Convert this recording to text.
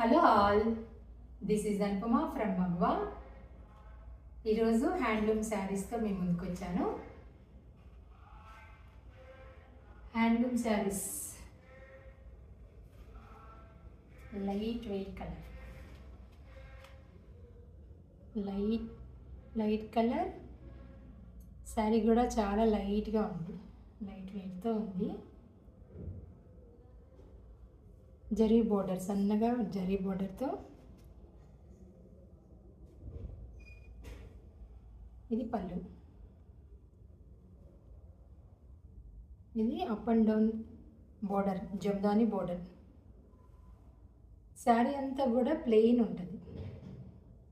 Hello all, this is Anupama from Magwa. ఈరోజు handloom శారీస్తో మీ ముందుకు వచ్చాను. Handloom saris light weight colour, light colour sari కూడా చాలా లైట్గా ఉంది, లైట్ వెయిట్తో ఉంది. జరీ బోర్డర్, సన్నగా జరీ బోర్డర్తో. ఇది పళ్ళు, ఇది up and down border, Jamdani border. Sari అంతా కూడా ప్లెయిన్ ఉంటుంది.